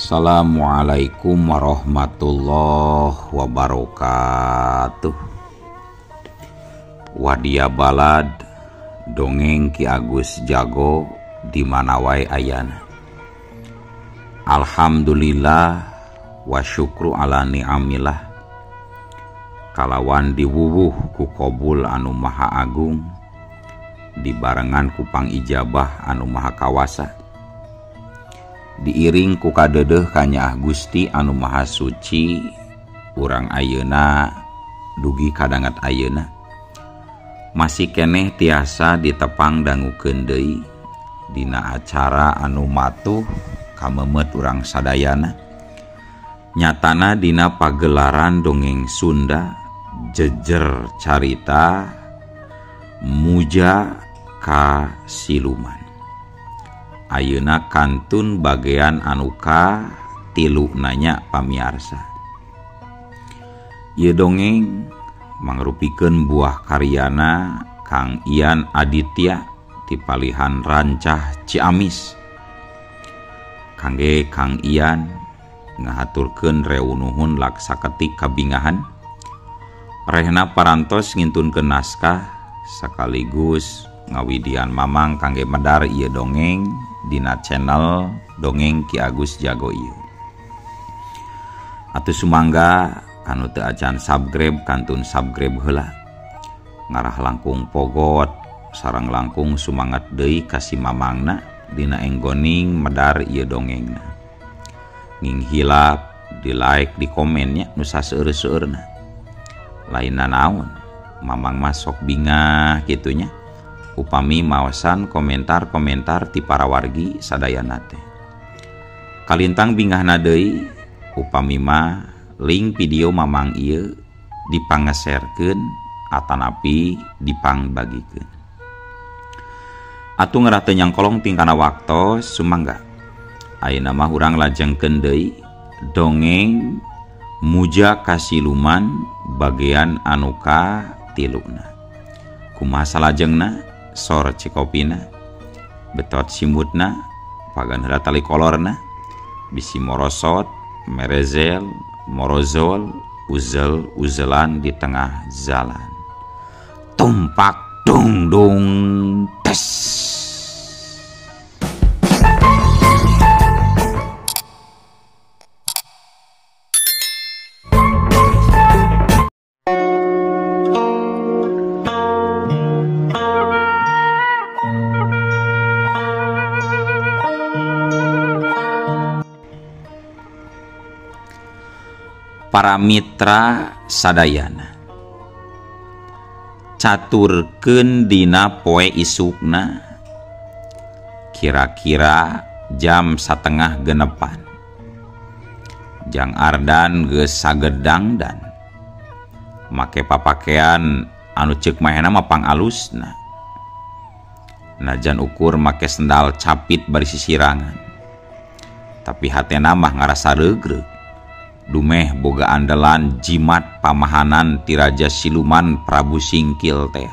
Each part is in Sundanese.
Assalamualaikum warahmatullahi wabarakatuh. Wadia balad dongeng Ki Agus Jago di mana wae ayana. Alhamdulillah wa syukru ala ni'amillah. Kalawan diwuwuh ku qabul anu maha agung, dibarengan ku pangijabah anu maha kawasa, diiring ku kadedeh kanya Gusti anu maha suci, urang ayeuna dugi kadangat ayeuna masih keneh tiasa ditepang dangukeun deui dina acara anu matuh kamemet urang sadayana. Nyatana dina pagelaran dongeng Sunda jejer carita muja ka siluman. Ayeuna kantun bagean anu ka tilu nanya pamiarsa. Ieu dongeng mangrupikeun buah karyana Kang Ian Aditya ti Palihan Rancah Ciamis. Kangge Kang Ian ngahaturkeun reunuhun laksaketik kabingahan, rehna parantos ngintunkeun naskah sakaligus ngawidian mamang kangge medar ieu dongeng dina channel dongeng Ki Agus Jago ieu. Atuh sumangga anu teu acan subscribe kantun subscribe heula, ngarah langkung pogot sareng langkung sumangat deui ka si mamangna dina enggoning medar ieu dongengna. Nging hilap di like di komennya nu saseueur-seueurna. Lainna naon, mamang mah sok bingah kitunya upami maosan komentar-komentar ti para wargi sadayana teh. Kalintang bingahna deui upami mah link video mamang ieu dipangeserkeun atanapi dipangbagikeun. Atuh ngeurah teu nyangkolong tingkana waktos sumangga ayeuna mah urang lajengkeun deui dongeng muja ka siluman bagean anu ka tiluna. Kumaha salajengna sor cikopina betot simutna pagan heula tali kolorna bisi morosot merezel morozol uzel-uzelan di tengah jalan. Tumpak dung dung tes. Para mitra sadayana, caturkeun dina poe isukna kira-kira jam 5:30 Jang Ardan geus sagedang dan make papakean anu ceuk mahena mah pangalusna, najan ukur make sendal capit bari sisirangan, tapi hatena mah ngarasa regreg dumeh boga andalan jimat pamahanan ti Raja Siluman Prabu Singkil teh.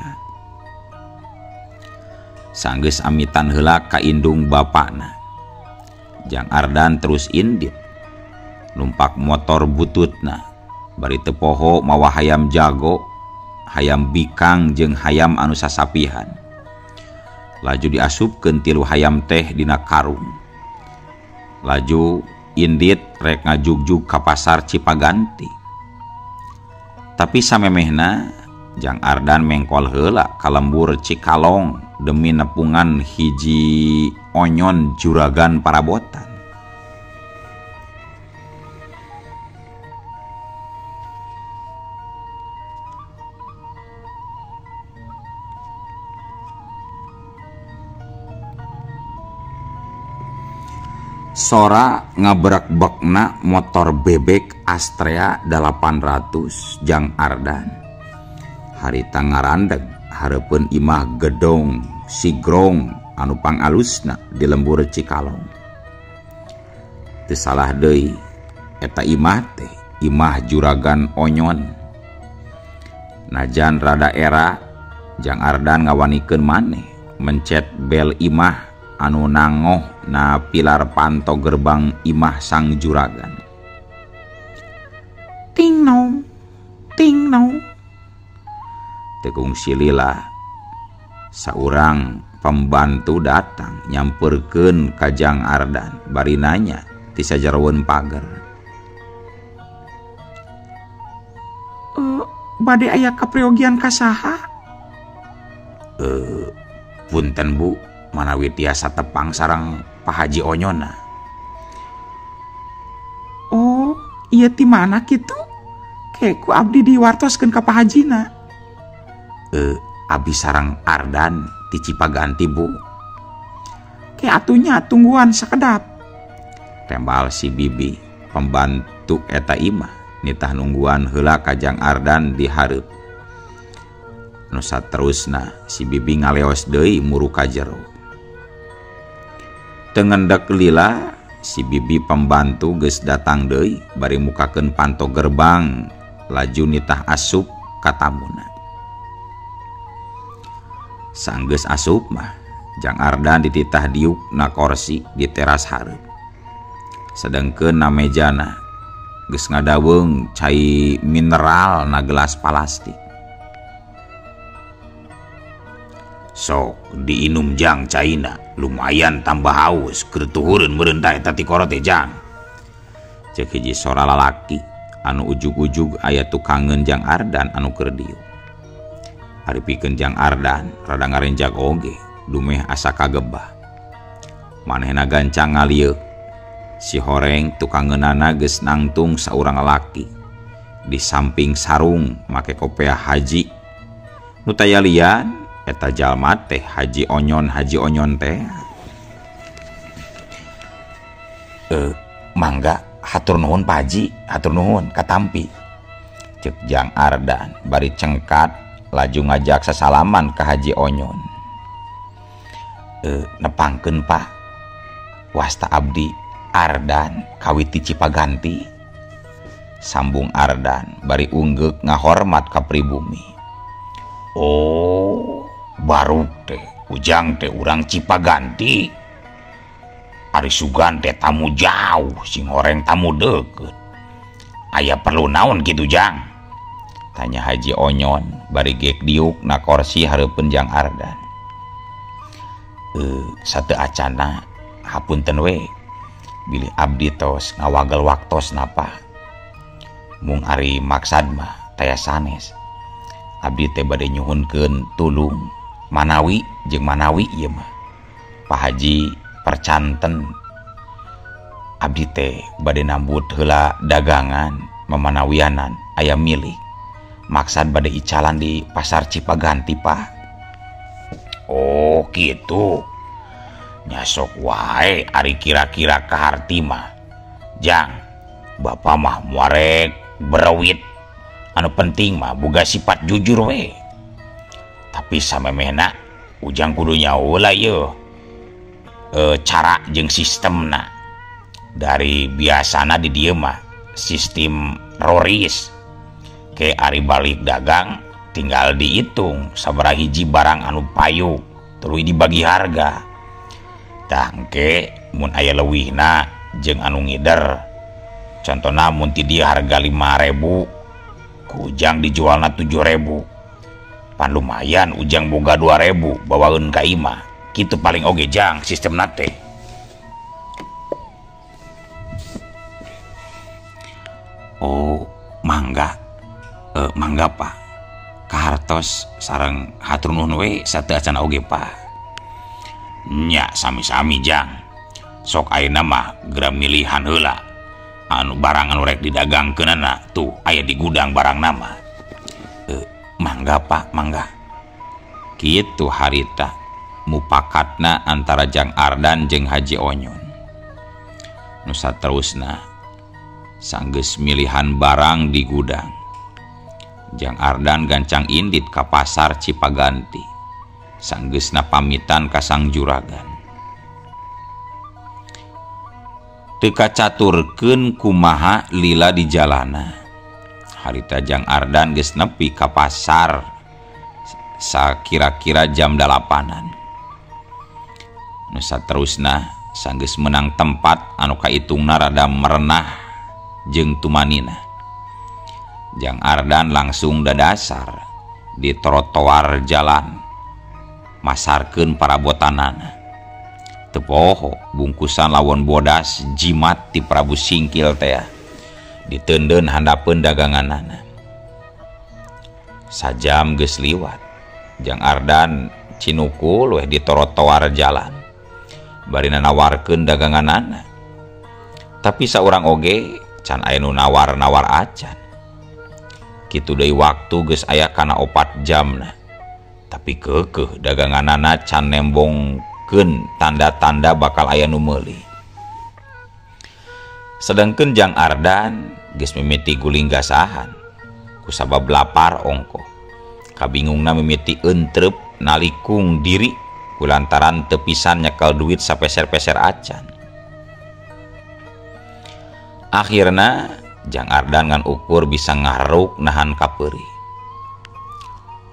Sanggeus amitan heula ka indung bapakna, Jang Ardan terus indit numpak motor bututna bari teu poho mawa hayam jago, hayam bikang jeung hayam anu sasapihan. Laju diasupkeun 3 hayam teh dina karung. Laju indit rek ngajugjug ka pasar Cipaganti. Tapi samemehna Jang Ardan mengkol heula ka lembur Cikalong demi nepungan hiji onyon juragan parabotan. Sora ngabrak-bekna motor bebek Astrea 800 Jang Ardan. Harita ngarandeg hareupeun imah gedong sigrong anu pangalusna di lembur Cikalong. Teu salah deui eta imah teh imah juragan onyon. Najan rada era Jang Ardan ngawanikeun maneh mencet bel imah anu nangoh na pilar panto gerbang imah sang juragan. Ting nong, ting nong. Tegung si Lila, saurang pembantu datang nyamperkeun ka Jang Ardan bari nanya ti sajeroeun pager. Bade aya kapriogian ka saha? Punten Bu, manawi tiasa tepang sareng Pak Haji Onyona. Oh, iya ti mana kitu? Keku abdi diwartoskeun ka Pak Hajina. Abdi sareng Ardan ti Cipaganti Bu. Ke atunya tungguan sakedap. Tembal si Bibi, pembantu eta imah nitah nungguan heula ka Jang Ardan di hareup. Nu saterusna si Bibi ngaleos deui muru ka jero. Teu ngendek lila si Bibi pembantu geus datang deui bari mukakeun panto gerbang laju nitah asup ka tamuna. Sanggeus asup mah Jang Ardan dititah diuk na kursi di teras hareup. Sedengkeun na mejana geus ngadaweung cai mineral na gelas plastik. Sok diinum Jang caina, lumayan tambah haus, keur tuhureun meureun tah eta ti korot teh Jang. Ceuk hiji sora lalaki anu ujug-ujug aya tukangeun Jang Ardan anu keur diuk. Haripikeun Jang Ardan rada ngarenjak oge, dumeh asa kagebah. Manehna gancang ngalieuk. Si horeng tukangeunana geus nangtung saurang lalaki di samping sarung make kopiah haji. Nu taya lian eta jalma teh Haji Onyon teh. Mangga hatur nuhun Pak Haji, hatur nuhun katampi. Ceuk Jang Ardan bari cengkat laju ngajak sasalaman ka Haji Onyon. Nepangkeun Pak, wasta abdi Ardan kawit ti Cipaganti. Sambung Ardan bari unggek ngahormat ka pribumi. Oh, baru teh ujang teh urang Cipaganti. Ari sugan teh tamu jauh, sing horeng tamu deukeut. Aya perlu naon kitu Jang? Tanya Haji Onyon bari gek diuk na kursi hareupeun Jang Ardan. Sateu acana hapunten we. Bilih abdi tos ngawagel waktos napa. Mung ari maksad mah taya sanes. Abdi teh bade nyuhunkeun tulung manawi jeung manawi ieu mah. Pak Haji percanten. Abdi teh bade nambut heula dagangan memanawianan aya milik. Maksad bade icalan di pasar Cipaganti Pak. Oh gitu. Nyasok wae ari kira-kira kaharti mah. Jang, Bapak mah muarek berawit. Anu penting mah boga sifat jujur we. Tapi samemehna ujang kudu nyaula yeuh. Cara jeung sistemna. Dari biasana di dieu mah sistem roris. Ke ari balik dagang tinggal dihitung sabaraha hiji barang anu payuk tuluy dibagi harga. Tangke mun aya leuwihna jeung anu ngider. Contona mun ti dieu harga 5.000, ku ujang dijualna 7.000. Pan lumayan ujang boga 2.000 bawaeun ka imah. Kitu paling oge Jang sistemna teh. Oh, mangga. Mangga Pak. Kahartos sareng hatur nuhun we sateu acan oge Pak. Nya sami-sami Jang. Sok ayeuna mah geura milihan heula. Anu barang anu rek didagangkeunana tuh aya di gudang barang nama. Mangga Pak, mangga. Kitu harita mupakatna antara Jang Ardan jeung Haji Onyon. Nu saterusna sanggeus milihan barang di gudang. Jang Ardan gancang indit ka pasar Cipaganti. Sanggeusna pamitan ka sang juragan. Teu kacaturkeun kumaha lila di jalana. Harita Jang Ardan geus nepi ka pasar sakira-kira jam 8-an. Nusa terusna sanggeus menang tempat anu kaitungna rada merenah jeung tumanina. Jang Ardan langsung dadasar di trotoar jalan masarkeun parabotanana. Teu poho bungkusan lawon bodas jimat ti Prabu Singkil teh diteundeun handapeun daganganana. Sajam geus liwat, Jang Ardan cinukul weh di trotoar jalan barina nawarkeun daganganana. Tapi saurang oge can aya nu nawar-nawar acan. Kitu deui waktu geus aya kana 4 jamna. Tapi keukeuh daganganana can nembongkeun tanda-tanda bakal aya nu meuli. Sedengkeun Jang Ardan geus mimiti guling gasahan kusabab lapar ongko. Kabingungna mimiti entrep nalikung diri kulantaran teu pisan nyekel duit sapeser-peser acan. Akhirna Jang Ardan ngan ukur bisa ngaruk nahan kapeuri.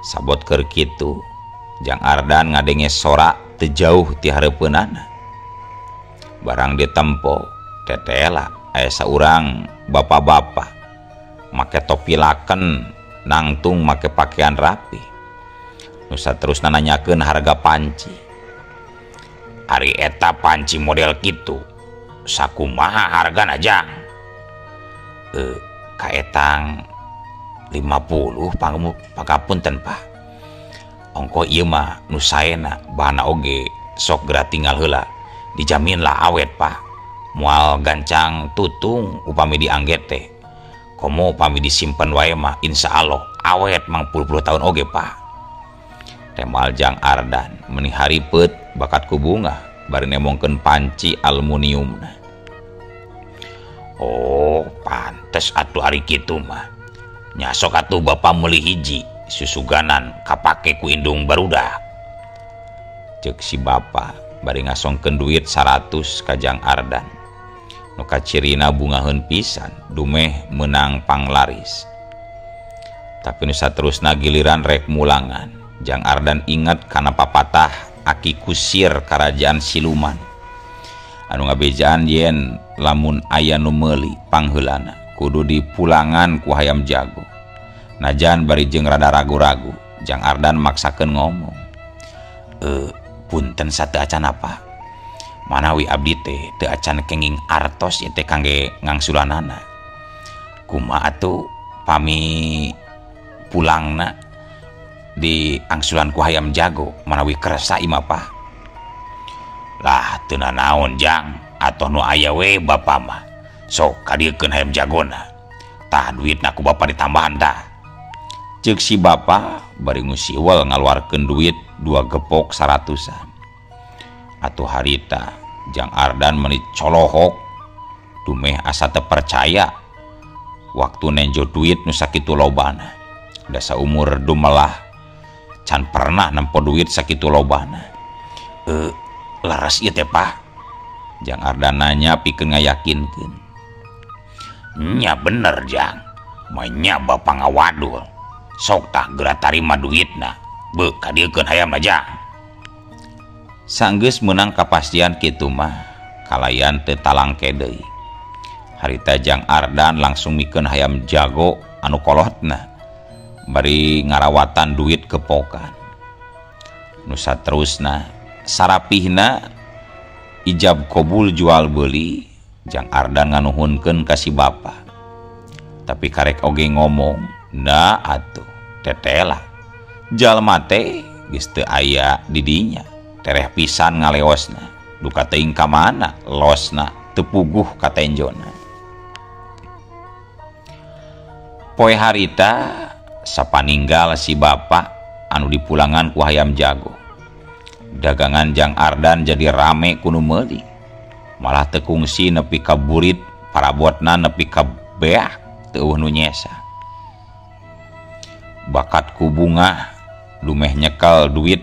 Sabot keur kitu, Jang Ardan ngadenge sora teu jauh ti hareupeunana. Barang ditempo, tetela aya saurang bapa-bapa make topi laken nangtung make pakaian rapi. Nusa terusna nanyakeun harga panci. Ari eta panci model kitu sakumaha hargana Jang? Kaetang 50 pangapunten Pak. Ongko ieu mah nu saena bahana oge sok geura tinggal heula. Dijamin lah awet Pak. Moal gancang tutung upami diangget teh. Komo upami disimpen wae mah insyaallah awet mang puluh tahun oge Pak. Temal Jang Ardan meuni haripeut bakat ku bunga bari nemongkeun panci aluminiumna. Oh, pantes atuh ari kitu mah. Nyasok atuh bapa meuli hiji susuganan kapake ku indung barudak. Ceuk si bapa bari ngasongkeun duit 100 ka Jang Ardan. Nu kacirina bungaheun pisan dumeh menang panglaris. Tapi nu saterusna giliran rek mulangan. Jang Ardan ingat kana papatah aki kusir kerajaan siluman. Anu ngabejaan yen lamun aya nu meuli pangheulana kudu dipulangan ku hayam jago. Najan bari jeung rada ragu-ragu, Jang Ardan maksakeun ngomong. Punten sateu acan apa? Manawi abdi teh teu acan kenging artos ieu teh kangge ngangsulanana. Kumaha atuh pami pulangna di angsulan ku hayam jago manawi kersa imah Pak? Lah teu naon Jang, atoh nu aya we bapa mah. Sok kadiekeun hayam jagona. Tah duitna ku bapa ditambahan tah. Ceuk si bapa bari ngusiwel ngaluarkeun duit 2 gepok 100-an. Atuh harita Jang Ardan meuni colohok dumeh asa teu percaya waktu nenjo duit nu sakitu lobana. Da saumur dumelah can pernah nempo duit sakitu lobana. Laras ieu teh Pak? Jang Ardan nanya pikeun ngayakinkeun. Nya bener Jang, manya bapa ngawadul. Sok tah geura tarima duitna. Beu kadiekeun hayam Jang. Sanggeus meunang kapastian kitu mah kalayan teu talangke deui. Harita Jang Ardan langsung mikeun hayam jago anu kolotna bari ngarawatan duit kepokan. Nu saterusna sarapihna ijab kobul jual beuli Jang Ardan nganuhunkeun ka si bapa. Tapi karek oge ngomong, "Da atuh, tetela. Jalma teh geus teu aya di dinya. Tereh pisan ngaleosna. Duka teuing ka mana losna teu puguh ka tenjona." Poe harita sapaninggal si bapa anu dipulangan ku hayam jago. Dagangan Jang Ardan jadi rame ku nu meuli. Malah teu kungsi nepi ka burit, parabotna nepi ka beak teu nu nyesa. Bakat ku bunga dumeh nyekel duit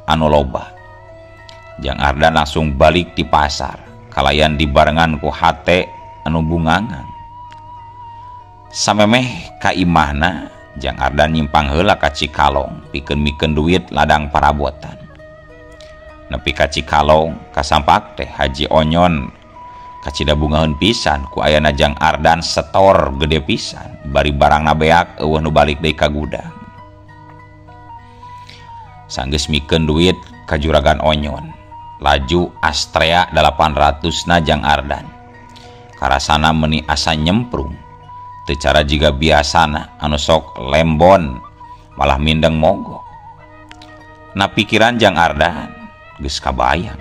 anu loba. Jang Ardan langsung balik di pasar kalayan dibarengan ku hate anu bungangan. Samemeh ka imahna Jang Ardan nyimpang heula ka Cikalong pikeun mikeun duit ladang parabotan. nepi ka Cikalong kasampak teh Haji Onyon kacidabungaheun pisan ku ayana Jang Ardan setor gede pisan bari barangna beak eueuh nu balik deui ka gudang. Sanggeus mikeun duit ka Juragan Onyon, laju Astrea 800 na Jang Ardan. Karasana meuni asa nyemprung teu cara jiga biasana anu sok lembon malah mindeng mogok. Na pikiran Jang Ardan geus kabayang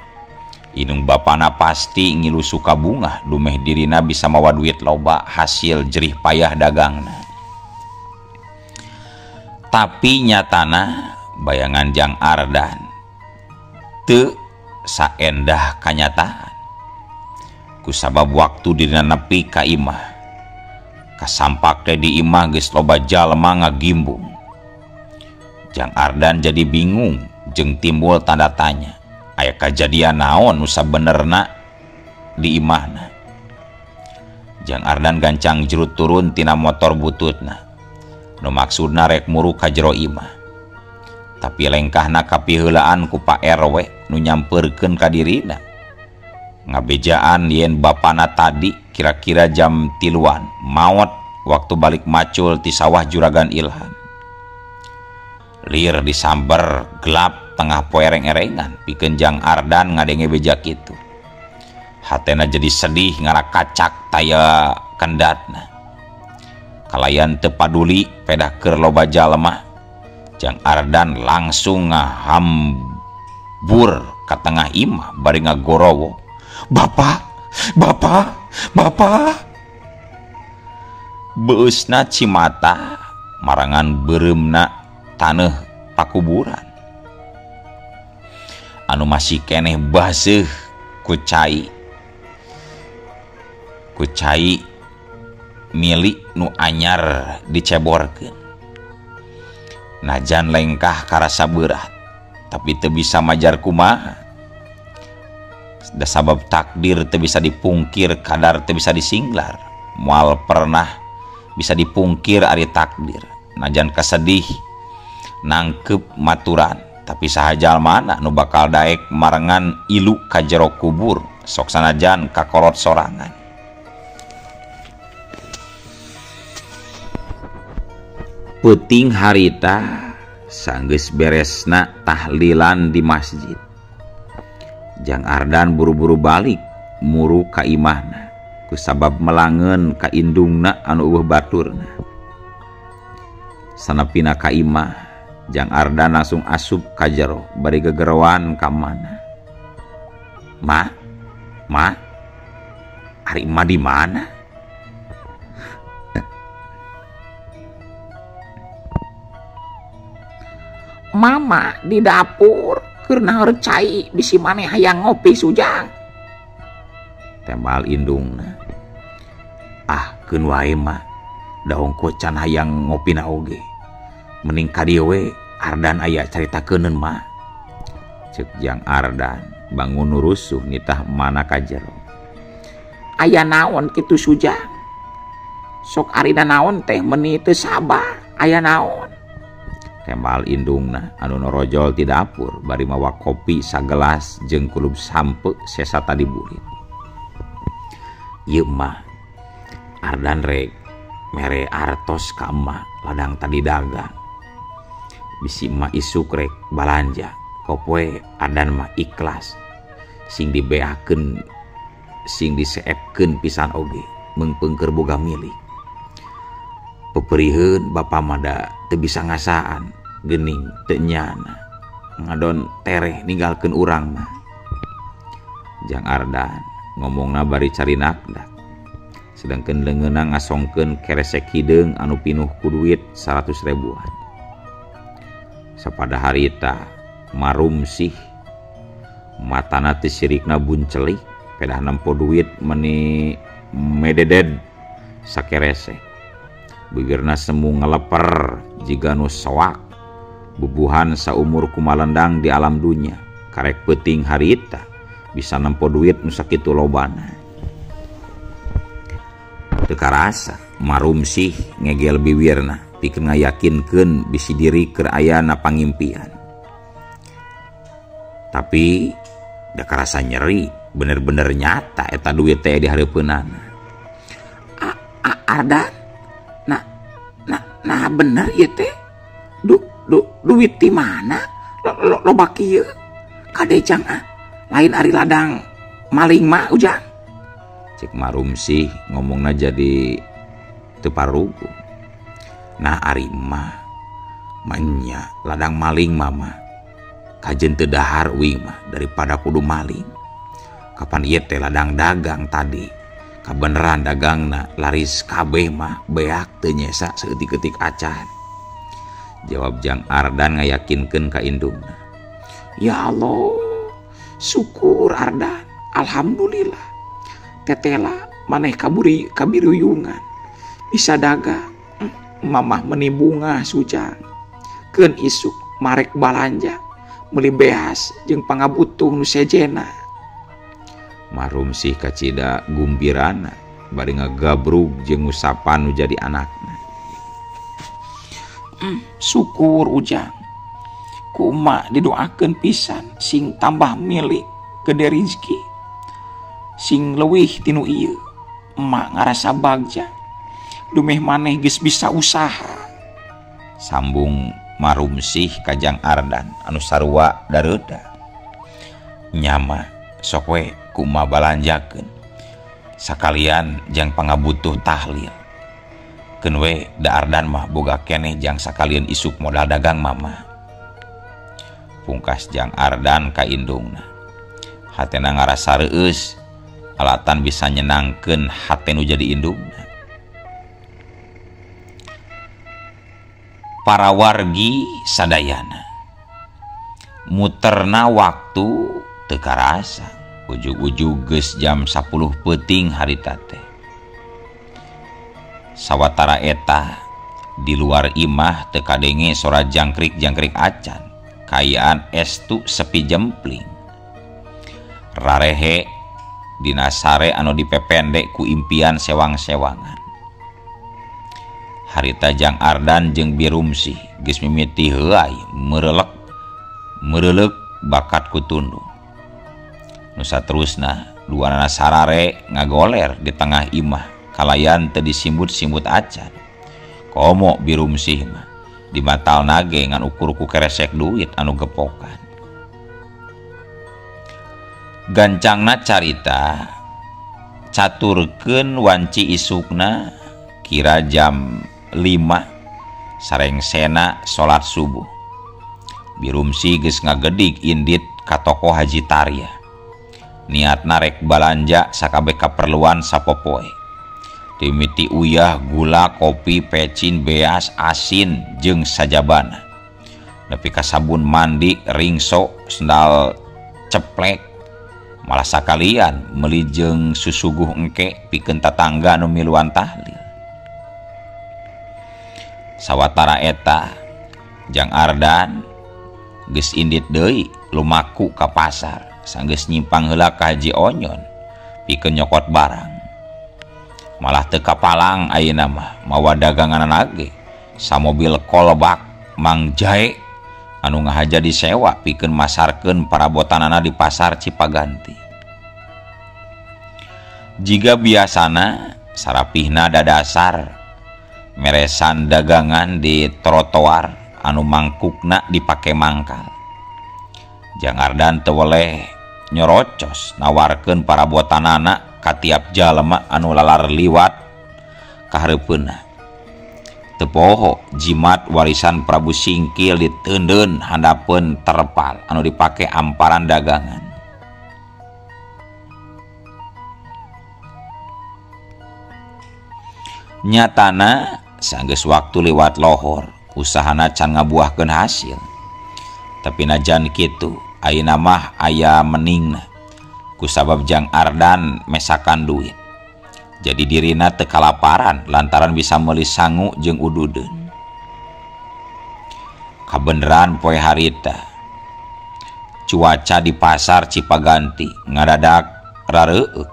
indung bapana pasti ngilu suka bunga dumeh dirina bisa mawa duit loba hasil jerih payah dagangna. Tapi nyatana bayangan Jang Ardan teu saendah kanyataan. Kusabab waktu dirina nepi ka imah kasampak teh di imah geus loba jalma ngagimbung. Jang Ardan jadi bingung jeung timbul tanda tanya, aya kajadian naon nu sabenerna di imahna. Jang Ardan gancang jerut turun tina motor bututna nu maksudna rek muru ka jero imah. Tapi lengkahna kapiheulaan ku Pak RW nu nyampeurkeun ka dirina. Ngabejaan yen bapana tadi kira-kira jam 3-an maot waktu balik macul ti sawah Juragan Ilham. Lir disamber gelap tengah poe ereng-erengan pikeun Jang Ardan ngadenge beja kitu. Hatena jadi sedih ngarakacak taya kendatna. Kalayan teu paduli pedah keur loba jalma, Jang Ardan langsung ngahambur ka tengah imah bari ngagorowo, "Bapak, bapak, bapak." Beusna cimata marangan beureumna taneuh pakuburan anu masih keneh baseuh ku cai milik nu anyar diceborkeun. Najan lengkah karasa berat tapi teu bisa majar kumaha. Da sabab takdir teu bisa dipungkir, kadar teu bisa disinglar, moal pernah bisa dipungkir ari takdir. Najan kasedih nangkep maturan tapi sahajal mana nu bakal daek marangan ilu ka jero kubur sok sanajan kakolot sorangan. Peuting harita sanggeus beresna tahlilan di masjid, Jang Ardan buru-buru balik muru ka imahna kusabab melangeun ka indungna anu eueuh baturna. Sanapina ka imah, Jang Ardan langsung asup ka jero bari gegerowan ka mana. Ma, ari emak di mana? Mama di dapur keur naeur cai bisi maneh hayang ngopi Sujang. Tembal indungna. Ah, keun wae mah. Daong kocan hayang ngopina oge. Mending ka dieu we Ardan aya caritakeun mah. Ceuk Jang Ardan bangun nurusuh nitah mana ka jero. Aya naon kitu Sujang? Sok arina naon teh meuni teu sabar. Aya naon? Tembal indungna anu norojol ti dapur bari mawa kopi sagelas jeung kulup sampe sesa tadi burit. Ieu mah Ardan rek mere artos ka emak ladang tadi dagang. Bisi emak isuk rek balanja kopoe Ardan mah ikhlas sing dibeakeun sing diseepkeun pisan oge meungpeung keur boga milik. Peperiheun bapa mada teu bisa ngasaan geuning teu nyana ngadon tereh ninggalkeun urang mah. Jang Ardan ngomongna bari carinakdak sedangkeun leungeunna ngasongkeun keresek hideung anu pinuh ku duit 100 ribuan. Sapada harita marumsih matana teu sirikna buncelik pedah nempo duit meuni mededed sakeresek. Bibirna semu ngeleper jiga nu soak bubuhan saumur kumalendang di alam dunya karek peuting harita bisa nempo duit nu sakitu lobana. Teu karasa marumsih ngegel bibirna pikeun ngayakinkeun bisi diri keur aya na pangimpian. Tapi da karasa nyeri, bener-bener nyata eta duit teh di hareupeunana. Ardan, nah bener ieu teh. Duit di mana? Lo baki kieu. Kade jang lain ari ladang maling mah ujang. Cek Marumsih ngomongna jadi teu parugu. Nah ari mah nya ladang maling mama kajen teu dahar uing mah daripada kudu maling. Kapan ieu teh ladang dagang tadi kabeneran dagangna laris kabeh mah beak teu nyesa saeutik-eutik acan. Jawab Jang Ardan ngayakinkeun ka indungna. Ya Allah, syukur Ardan, alhamdulillah. Tetela maneh kabiruyungan bisa dagang. Mamah meni bunga sujang. Keun isuk marek balanja meuli beas jeung pangabutuh nu sejena. Marumsih kacida gumbirana bari ngagabrug jeung usapan nu jadi anakna. Syukur ujang. Kumaha didoakeun pisan sing tambah milik gede rezeki. Sing leuwih tinu ieu emak ngarasa bagja. Dumeh maneh geus bisa usaha. Sambung Marumsih ka Jang Ardan anu sarua dareuda. Nyama sok we kumaha balanjakeun. Sakalian jang pangabutuh tahlil. Keun we da Ardan mah boga keneh jang sakalian isuk modal dagang mama. Pungkas Jang Ardan ka indungna. Hatena ngarasa reueus alatan bisa nyenangkeun hate nu jadi indungna. Para wargi sadayana muterna waktu teu karasa. Ujug-ujug geus jam 10 peuting harita teh. Sawatara eta di luar imah teu kadenge sora jangkrik-jangkrik acan. Kayaan estu sepi jempling. Rarehe dina sare anu dipependek ku impian sewang-sewangan. Harita Jang Ardan jeung Birumsih geus mimiti heuai meureuleuk bakat ku tundung. Nu saterusna duanana sarare ngagoler di tengah imah kalayan teu disimbut-simbut acan. Komo Birumsih mah di batalna ge ngan ukur ku keresek duit anu gepokan. Gancangna carita caturkeun wanci isukna kira jam 5 sarengsena salat subuh. Birumsih geus ngagedik indit ka toko Haji Tarya. Niatna rek balanja sakabeh kaperluan sapopoe. Dimiti uyah, gula, kopi, pecin, beas, asin, jeung sajabana. Nepi ka sabun mandi, ringso, sendal ceplek. Malah sakalian meuli jeung susuguh engke pikeun tatangga anu miluan tahlil. Sawatara eta Jang Ardan geus indit deui lumaku ka pasar sanggeus nyimpang heula ka Haji Onyon pikeun nyokot barang. Malah teu kapalang ayeuna mah mawa daganganna ge samobil kolbak Mang Jae anu ngahaja disewa pikeun masarkeun parabotanana di pasar Cipaganti. Jiga biasana sarapihna dadasar meresan dagangan di trotoar anu mangkukna dipake mangkal. Jang Ardan teu weleh nyorocos nawarkeun parabotanana ka tiap jalema anu lalar liwat ka hareupeunna. Teu poho jimat warisan Prabu Singkil diteundeun handapeun terpal anu dipake amparan dagangan. Nyatana sanggeus waktu lewat lohor usahana can ngabuahkeun hasil. Tapi najan kitu ayeuna mah aya meningna kusabab Jang Ardan mesakan duit. Jadi dirina teu kalaparan lantaran bisa meuli sangu jeung ududeun. Kabeneran poe harita cuaca di pasar Cipaganti ngadadak rareueuk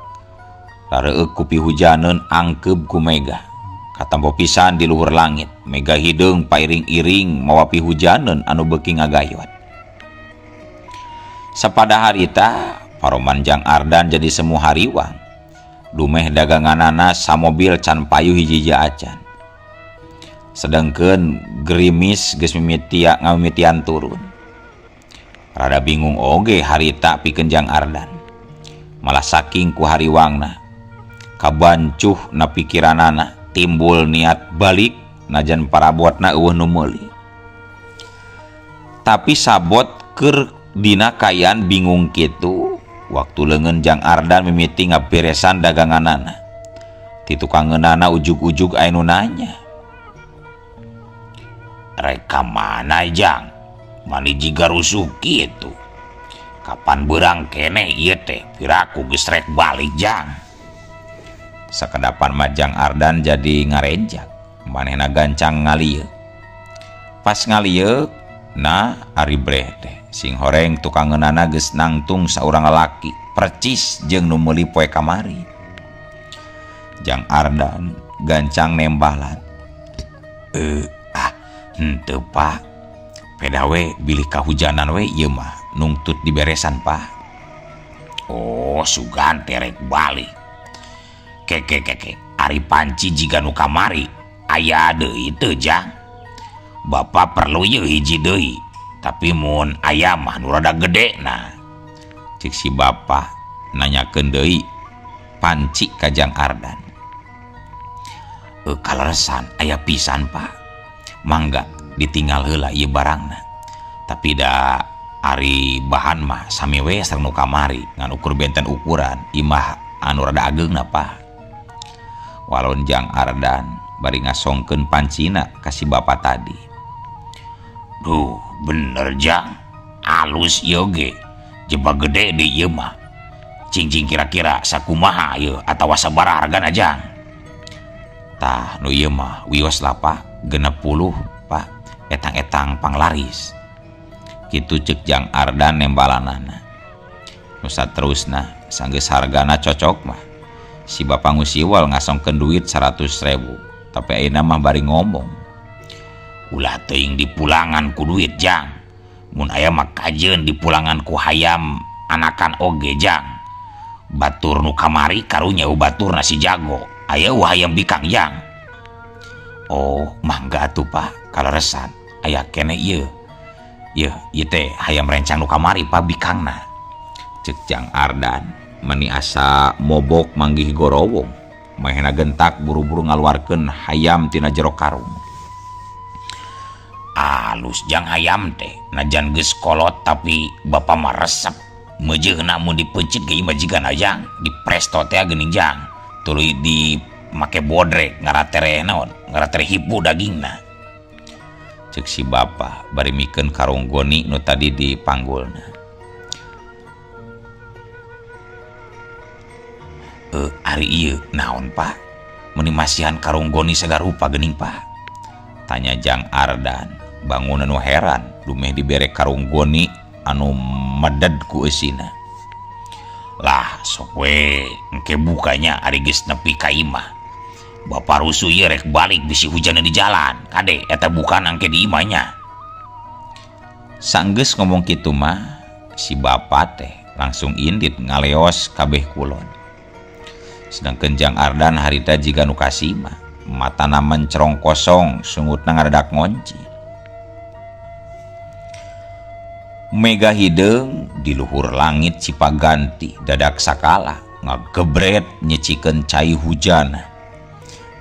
ku pihujaneun angkeub ku mega. Katampo pisan di luhur langit mega hideung pairing-iring mawa pihujaneun anu beuki ngagayot. Sapada harita paroman Jang Ardan jadi semu hariwang. Dumeh daganganana samobil can payu hiji acan. Sedangkeun gerimis geus mimitian turun. Rada bingung oge harita pikeun Jang Ardan. Malah saking ku hariwangna kabancuh na pikiranana timbul niat balik najan parabotna eueuh nu meuli. Tapi sabot keur dina kayan bingung kitu waktu leungeun Jang Ardan mimiti ngaberesan daganganana. Ti tukangeunana ujug-ujug aya nu nanya. "Rek ka mana Jang? Mani jiga rusuh kitu. Kapan beurang keneh ieu teh? Piraku geus rek balik Jang." Sakedapan mah Jang Ardan jadi ngarenjak. Manehna gancang ngalieu. Pas ngalieu na ari breh teh sing horeng tukangeunana geus nangtung saurang lalaki percis jeung nu meuli poe kamari. Jang Ardan gancang nembalan. Henteu Pak, peda we bilih kahujanan we ieu mah nungtut diberesan Pak. Oh sugan terek balik. Keke ari panci jiga nu kamari aya deui teu Jang. Bapak perlu ye hiji deui, tapi mun aya mah nu rada gede nah. Cik si bapak nanyakeun deui panci ka Jang Ardan. Kaleresan aya pisan Pak. Mangga ditinggal heula ieu barangna. Tapi da ari bahan mah sami we sareng nu kamari ngan ukur benten ukuran imah anu rada ageungna Pak. Walon Jang Ardan bari ngasongkeun pancina ka si bapak tadi. Duh, bener Jang. Alus ieu ge. Jeba gede di ieu mah. Cing-cing kira-kira sakumaha ieu atawa sabaraha hargana Jang? Tah nu ieu mah wios lah Pak. 60 Pak. Etang-etang panglaris. Kitu ceuk Jang Ardan nembalanana. Nu saterusna sanggeus hargana cocok mah si bapak ngusiwal ngasongkeun duit 100.000. Tapi ayeuna mah bari ngomong. Ulah teuing dipulangan ku duit Jang. Mun aya mah kajeun dipulangan ku hayam anakan oge Jang. Batur nu kamari karunya baturna si jago. Aya hayam bikang Jang. Oh, mangga atuh Pak, kaleresan aya keneh ieu. Ieu teh hayam rencang nu kamari Pak bikangna. Ceuk Jang Ardan meni asa mobok manggih gorowong. Mahena gentak buru-buru ngaluarkeun hayam tina jero karung. Alus Jang hayam teh najan geus kolot tapi bapak mah resep. Meujeuna mun dipencit ge imah jigana Jang, dipresto teh geuning Jang. Tuluy di make bodrek ngaratere naon? Ngaratere hipu dagingna. Ceuk si bapak bari mikeun karung goni nu tadi dipanggulna. Ari ieu naon Pak? Meuni masihan karung goni sagarupa geuning Pak? Tanya Jang Ardan bangun anu heran dumeh dibere karung goni anu meded ku eusina. Lah sok we engke bukanya ari geus nepi ka imah. Bapak rusuh ieu rek balik bisi hujanna di jalan. Kade eta bukan engke di imahnya. Sanggeus ngomong kitu mah si bapak teh langsung indit ngaleos kabeh kulon. Sedangkeun Jang Ardan harita jiga nu kasima, matana mencrong kosong, sungutna ngaradak ngonci. Mega hideung di luhur langit Cipaganti dadak sakala ngagebret nyecikeun cai hujan.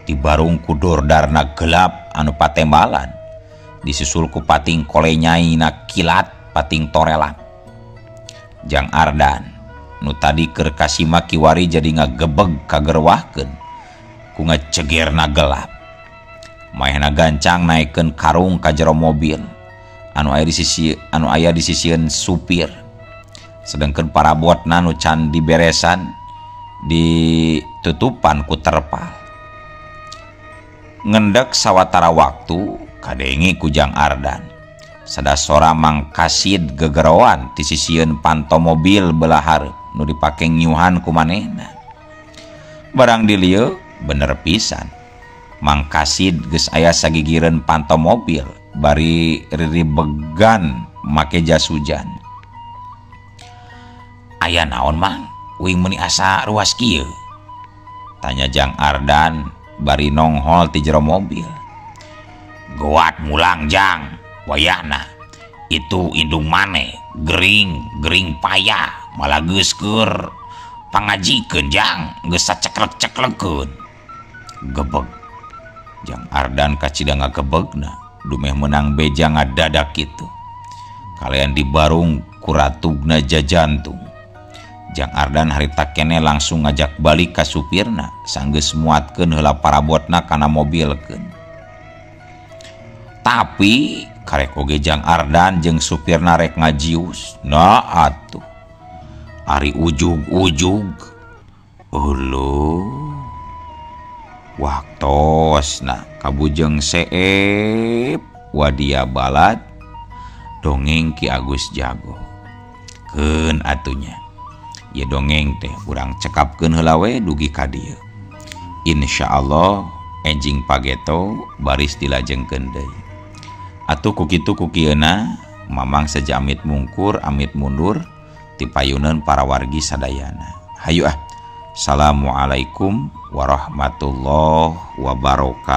Di barung ku dordarna gelap anu patembalan, disusul ku pating kolenyaina kilat pating torelan. Jang Ardan nu tadi keur kasima kiwari jadi ngagebeg kagerwahkeun ku ngecegerna gelap. Maehna gancang naikeun karung ka jero mobil anu aya di sisieun supir. Sedangkeun parabotna nu can diberesan ditutupan ku terpal. Ngendek sawatara waktu kadenge ku Jang Ardan sadasora mangkasid gegeroan ti sisieun panto mobil belah hareup nu dipake nyuhan ku manehna. Barang dilieu bener pisan mangkasid geus aya sagigireun panto mobil bari riribegan make jas hujan. Aya naon mang uing meuni asa ruas kieu? Tanya Jang Ardan bari nonghol ti jero mobil. Goat mulang Jang, wayahna itu indung mane gering payah malah geus keur pangajikeun Jang, geus saceklek-ceklekeun. Gebeg Jang Ardan kacida ngagebegna dumeh menang beja ngadadak kitu. Kalian dibarung kuratugna jajantung. Jang Ardan harita kene langsung ngajak balik ka supirna sanggeus muatkeun heula parabotna kana mobilkeun. Tapi karek oge Jang Ardan jeung supirna rek ngajius. Nah atuh ari ujug-ujug eueuh waktosna kabujeng seep wadia balad dongeng Ki Agus Jago. Keun atunya ya dongeng teh urang cekapkeun heula we dugi ka dieu. Insyaallah enjing pageto baris dilajengkeun deui. Atuh kukitu kukieuna mamang saja amit mungkur amit mundur ti payuneun para wargi sadayana. Hayu ah. Assalamualaikum warahmatullahi wabarakatuh.